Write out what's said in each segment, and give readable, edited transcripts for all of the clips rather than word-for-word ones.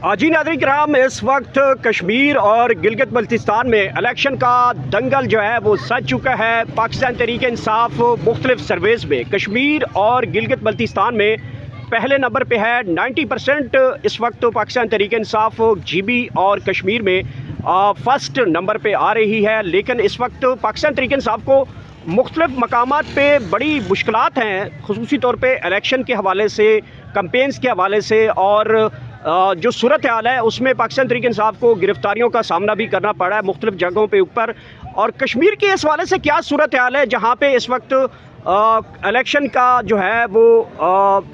जी नाज़रीन किराम, इस वक्त कश्मीर और गिलगित बल्तिस्तान में इलेक्शन का दंगल जो है वो सज चुका है। पाकिस्तान तहरीक इंसाफ मुख्तलिफ सर्वेज़ में कश्मीर और गिलगित बल्तिस्तान में पहले नंबर पे है। 90% इस वक्त पाकिस्तान तहरीक इंसाफ GB और कश्मीर में फ़र्स्ट नंबर पे आ रही है। लेकिन इस वक्त पाकिस्तान तहरीक इंसाफ को मुख्तलिफ मकामात पे बड़ी मुश्किलात हैं, खुसूसी तौर पे इलेक्शन के हवाले से, कैंपेन्स के हवाले से, और जो सूरत हाल है उसमें पाकिस्तान तहरीक इंसाफ को गिरफ्तारियों का सामना भी करना पड़ा है मुख्तलिफ जगहों पे ऊपर। और कश्मीर के इस हवाले से क्या सूरत हाल है, जहाँ पे इस वक्त इलेक्शन का जो है वो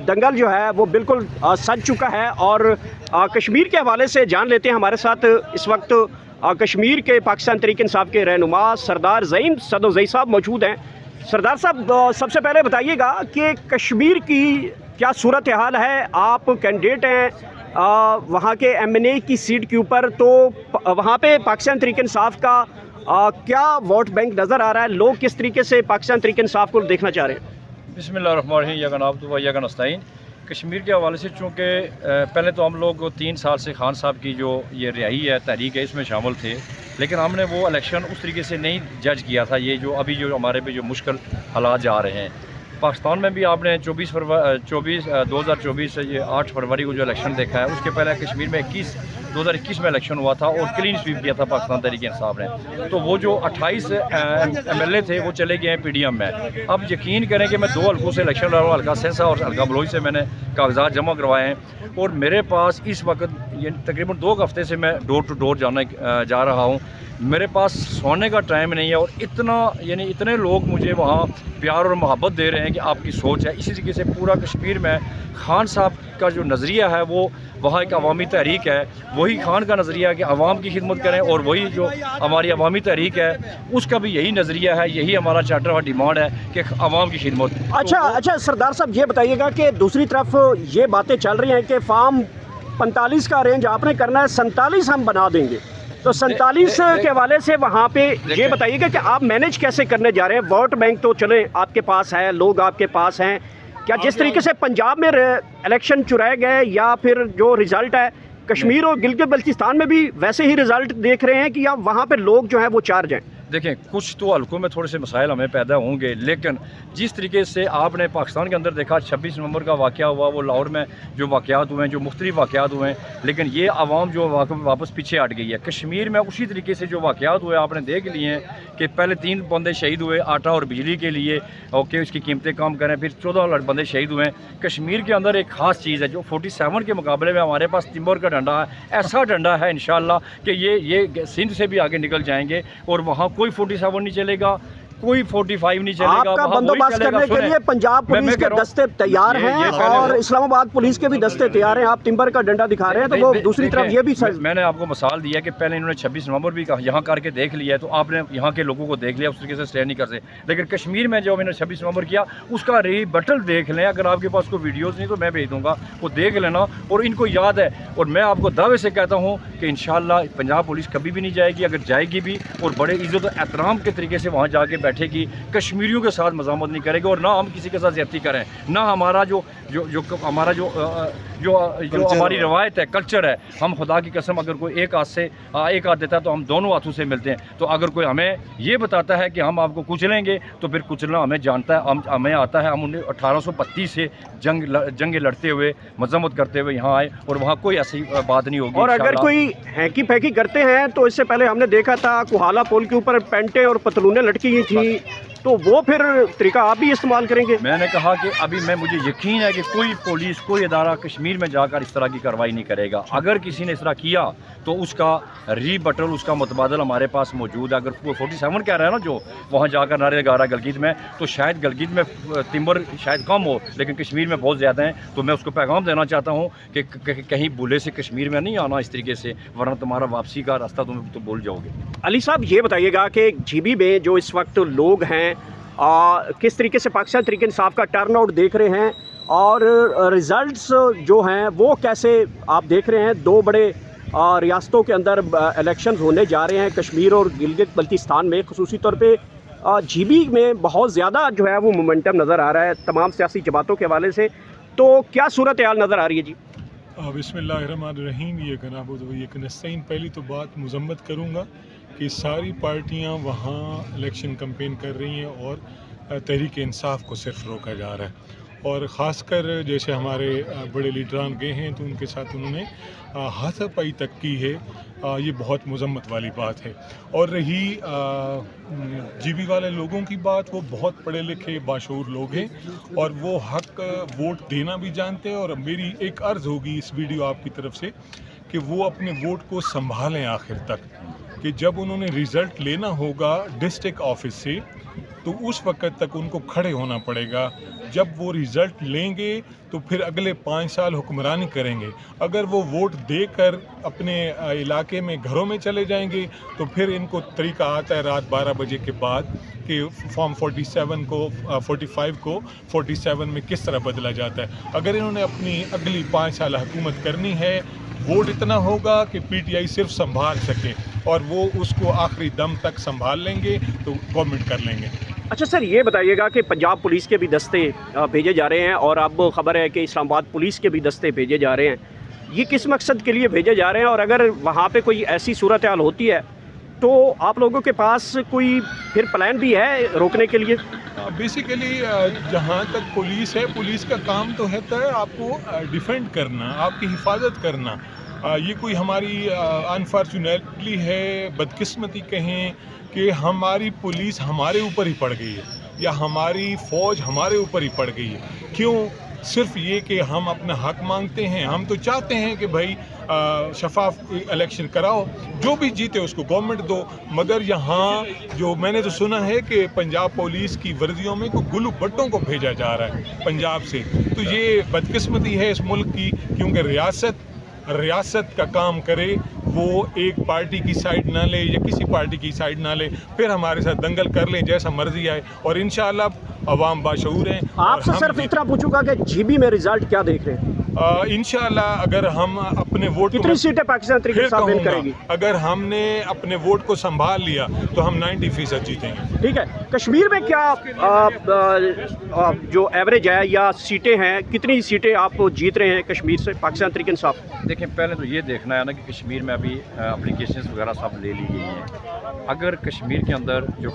दंगल जो है वो बिल्कुल सज चुका है। और कश्मीर के हवाले से जान लेते हैं, हमारे साथ इस वक्त कश्मीर के पाकिस्तान तहरीक इंसाफ के रहनुमा सरदार ज़ईम सदोज़ई साहब मौजूद हैं। सरदार साहब, सबसे पहले बताइएगा कि कश्मीर की क्या सूरत हाल है। आप कैंडिडेट हैं वहाँ के MNA की सीट के ऊपर, तो वहाँ पे पाकिस्तान तहरीक इंसाफ का क्या वोट बैंक नज़र आ रहा है? लोग किस तरीके से पाकिस्तान तहरीक इंसाफ को देखना चाह रहे हैं? बिस्मिल्लाहिर्रहमानिर्रहीम। कश्मीर के हवाले से चूँकि पहले तो हम लोग 3 साल से खान साहब की जो ये रिहाई है, तहरीक है, इसमें शामिल थे, लेकिन हमने वो इलेक्शन उस तरीके से नहीं जज किया था। ये जो अभी जो हमारे पे जो मुश्किल हालात जा रहे हैं, पाकिस्तान में भी आपने 2024 से ये 8 फरवरी को जो इलेक्शन देखा है, उसके पहले कश्मीर में 2021 में इलेक्शन हुआ था और क्लीन स्वीप किया था पाकिस्तान तहरीक इंसाफ ने। तो वो जो 28 MLA थे वो चले गए हैं PDM में। अब यकीन करें कि मैं 2 हल्कों से इलेक्शन लड़ा हूँ, हल्का सेंसा और हल्का बलोच से मैंने कागजात जमा करवाए हैं। और मेरे पास इस वक्त ये तकरीबन 2 हफ्ते से मैं डोर टू डोर जा रहा हूँ। मेरे पास सोने का टाइम नहीं है और इतने लोग मुझे वहाँ प्यार और मोहब्बत दे रहे हैं कि आपकी सोच है। इसी तरीके से पूरा कश्मीर में खान साहब का जो नज़रिया है वो वहाँ एक अवामी तहरीक है, वही खान का नज़रिया है कि अवाम की खिदमत करें, और वही जो हमारी अवामी तहरीक है उसका भी यही नज़रिया है, यही हमारा चार्टर और डिमांड है कि अवाम की खिदमत। अच्छा सरदार साहब, ये बताइएगा कि दूसरी तरफ ये बातें चल रही हैं कि फार्म 45 का अरेंज आपने करना है, 47 हम बना देंगे, तो 47 के हवाले से वहाँ पे ये बताइएगा कि आप मैनेज कैसे करने जा रहे हैं? वोट बैंक तो चले आपके पास है, लोग आपके पास हैं, क्या जिस तरीके से पंजाब में इलेक्शन चुराए गए या फिर जो रिज़ल्ट है कश्मीर और गिलगित बल्तिस्तान में भी वैसे ही रिज़ल्ट देख रहे हैं कि या वहाँ पे लोग जो हैं वो चार्ज हैं? देखें, कुछ तो हल्कों में थोड़े से मसाइल हमें पैदा होंगे, लेकिन जिस तरीके से आपने पाकिस्तान के अंदर देखा 26 नवंबर का वाक़या हुआ, वो लाहौर में जो वाक़यात हुए हैं, जो मुख्तलिफ वाक़यात हुए हैं, लेकिन ये आवाम जो वापस पीछे हट गई है। कश्मीर में उसी तरीके से जो वाक़यात हुए आपने देख लिए हैं कि पहले 3 बंदे शहीद हुए आटा और बिजली के लिए, ओके, उसकी कीमतें कम करें, फिर 14 बंदे शहीद हुए हैं। कश्मीर के अंदर एक ख़ास चीज़ है जो 47 के मुकाबले में हमारे पास तिम्बर का डंडा है, ऐसा डंडा है इंशाअल्लाह कि ये सिंध से भी आगे निकल जाएंगे और वहाँ कोई 47 नहीं चलेगा, कोई 45 नहीं चलेगा। आपका बंदोबस्त करने के लिए पंजाब पुलिस के दस्ते तैयार हैं और इस्लामाबाद पुलिस के भी दस्ते तैयार हैं। आप तिम्बर का डंडा दिखा रहे हैं, तो वो दूसरी तरफ ये भी मैंने आपको मिसाल दिया कि पहले इन्होंने 26 नवंबर भी यहाँ करके देख लिया है, तो आपने यहाँ के लोगों को देख लिया, उस तरीके से स्टे नहीं कर सकते। लेकिन कश्मीर में जो मैंने 26 नवंबर किया उसका रिबटल देख लें, अगर आपके पास कोई वीडियोज़ नहीं तो मैं भेज दूँगा, वो देख लेना। और इनको याद है, और मैं आपको दावे से कहता हूँ कि इंशाअल्लाह पंजाब पुलिस कभी भी नहीं जाएगी, अगर जाएगी भी और बड़े इज़्ज़त और एहतराम के तरीके से वहाँ जाके बैठेगी, कश्मीरियों के साथ मज़ामत नहीं करेगी और ना हम किसी के साथ ज़्यादती करें, ना हमारा जो हमारी रवायत है, कल्चर है। हम खुदा की कसम, अगर कोई एक हाथ देता है तो हम दोनों हाथों से मिलते हैं। तो अगर कोई हमें ये बताता है कि हम आपको कुचलेंगे, तो फिर कुचलना हमें जानता है, हमें आता है। हम 1832 से जंगे लड़ते हुए, मज़ामत करते हुए यहाँ आए और वहाँ कोई ऐसी बात नहीं होगी। और अगर कोई हैंकी फैंकी करते हैं तो इससे पहले हमने देखा था कुहाला पुल के ऊपर पेंटे और पतलूनें लटकी हुई थी, तो वो फिर तरीका आप भी इस्तेमाल करेंगे? मैंने कहा कि अभी मुझे यकीन है कि कोई पुलिस, कोई इदारा कश्मीर में जाकर इस तरह की कार्रवाई नहीं करेगा। अगर किसी ने इस तरह किया तो उसका रीबटल, उसका मुतबादल हमारे पास मौजूद है। अगर वो 47 कह रहा है ना जो वहाँ जाकर नारे लगा रहा है गिलगित में, तो शायद गिलगित में तिम्बर शायद कम हो, लेकिन कश्मीर में बहुत ज़्यादा हैं। तो मैं उसको पैगाम देना चाहता हूँ कि कहीं भूले से कश्मीर में नहीं आना इस तरीके से, वरना तुम्हारा वापसी का रास्ता तुम तो भूल जाओगे। अली साहब, ये बताइएगा कि GB में जो इस वक्त लोग हैं किस तरीके से पाकिस्तान तहरीक इंसाफ का टर्नआउट देख रहे हैं और रिज़ल्ट्स जो हैं वो कैसे आप देख रहे हैं? 2 बड़े रियासतों के अंदर इलेक्शन होने जा रहे हैं, कश्मीर और गिलगित बल्तिस्तान में। खुसूसी तौर पे GB में बहुत ज़्यादा जो है वो मोमेंटम नज़र आ रहा है तमाम सियासी जमातों के हवाले से, तो क्या सूरत हाल नज़र आ रही है जी? बिस्मिल्लाहिर्रहमानिर्रहीम। ये गनाबुद व ये नस्तईन। पहली तो बात मजम्मत करूँगा कि सारी पार्टियाँ वहाँ इलेक्शन कैंपेन कर रही हैं और तहरीक इंसाफ को सिर्फ रोका जा रहा है, और ख़ासकर जैसे हमारे बड़े लीडरान गए हैं तो उनके साथ उन्होंने हाथापाई तक की है। ये बहुत मजम्मत वाली बात है। और रही जीबी वाले लोगों की बात, वो बहुत पढ़े लिखे बाशऊर लोग हैं और वो हक वोट देना भी जानते हैं। और मेरी एक अर्ज़ होगी इस वीडियो आपकी तरफ से कि वो अपने वोट को संभालें आखिर तक, कि जब उन्होंने रिज़ल्ट लेना होगा डिस्ट्रिक्ट ऑफिस से तो उस वक्त तक उनको खड़े होना पड़ेगा। जब वो रिज़ल्ट लेंगे तो फिर अगले 5 साल हुक्मरानी करेंगे। अगर वो वोट देकर अपने इलाके में घरों में चले जाएंगे तो फिर इनको तरीका आता है रात 12 बजे के बाद कि फॉर्म 47 को 45 को 47 में किस तरह बदला जाता है। अगर इन्होंने अपनी अगली 5 साल हुकूमत करनी है, वोट इतना होगा कि पीटीआई सिर्फ संभाल सके और वो उसको आखिरी दम तक संभाल लेंगे तो गवर्नमेंट कर लेंगे। अच्छा सर, ये बताइएगा कि पंजाब पुलिस के भी दस्ते भेजे जा रहे हैं और अब खबर है कि इस्लामाबाद पुलिस के भी दस्ते भेजे जा रहे हैं। ये किस मकसद के लिए भेजे जा रहे हैं, और अगर वहाँ पे कोई ऐसी सूरत हाल होती है तो आप लोगों के पास कोई फिर प्लान भी है रोकने के लिए? बेसिकली जहाँ तक पुलिस है, पुलिस का काम तो है आपको डिफेंड करना, आपकी हिफाजत करना। ये कोई हमारी अनफॉर्चुनेटली है, बदकिस्मती कहें कि हमारी पुलिस हमारे ऊपर ही पड़ गई है या हमारी फ़ौज हमारे ऊपर ही पड़ गई है। क्यों? सिर्फ ये कि हम अपना हक मांगते हैं। हम तो चाहते हैं कि भाई शफाफ इलेक्शन कराओ, जो भी जीते उसको गवर्नमेंट दो, मगर यहाँ जो मैंने तो सुना है कि पंजाब पुलिस की वर्दियों में कोई गुल्लू भट्टों को भेजा जा रहा है पंजाब से। तो ये बदकिस्मती है इस मुल्क की, क्योंकि रियासत का काम करे, वो एक पार्टी की साइड ना ले या किसी पार्टी की साइड ना ले, फिर हमारे साथ दंगल कर लें जैसा मर्जी आए। और इंशाअल्लाह अवाम बाशऊर हैं। आपसे सिर्फ इतना पूछूंगा कि जीबी में रिजल्ट क्या देख रहे हैं? इंशाअल्लाह अगर हम अपने वोट कितनी सीटें पाकिस्तान तहरीक इंसाफ विन करेगी? अगर हमने अपने वोट को संभाल लिया तो हम 90% जीतेंगे। ठीक है। कश्मीर में क्या जो एवरेज है या सीटें हैं, कितनी सीटें आप जीत रहे हैं कश्मीर से पाकिस्तान तहरीक इंसाफ? देखें, पहले तो ये देखना है ना कि कश्मीर में अभी एप्लीकेशंस वगैरह सब ले ली गई हैं। अगर कश्मीर के अंदर जो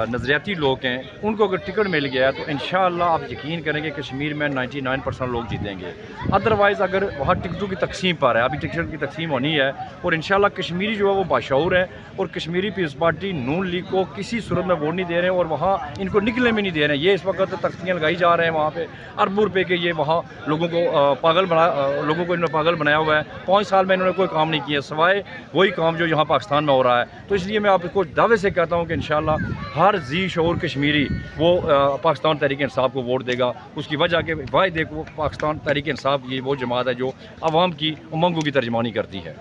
नज़रियाती लोग हैं उनको अगर टिकट मिल गया है तो इंशाअल्लाह आप यकीन करेंगे कश्मीर में 99% लोग जीतेंगे। अदरवाइज़ अगर वहाँ टिकटों की तकसीम पर है, अभी टिकट की तकसीम होनी है, और इंशाअल्लाह कश्मीरी जो है वो बाशऊर हैं और कश्मीरी पीपल्स पार्टी नून लीग को किसी सूरत में वोट नहीं दे रहे हैं और वहाँ इनको निकलने में नहीं दे रहे हैं। ये इस वक्त तख्तियाँ लगाई जा रहे हैं वहाँ पे अरबों रुपये के, ये वहाँ लोगों को लोगों को इन्होंने पागल बनाया हुआ है। 5 साल में इन्होंने कोई काम नहीं किया सिवाय वही काम जो यहाँ पाकिस्तान में हो रहा है। तो इसलिए मैं आपको दावे से कहता हूँ कि इंशाअल्लाह हर जी शऊर कश्मीरी वो पाकिस्तान तहरीक इंसाफ को वोट देगा। उसकी वजह के वाहिद एक वो पाकिस्तान तहरीक इंसाफ ये वो जमात है जो आवाम की उमंगों की तर्जमानी करती है।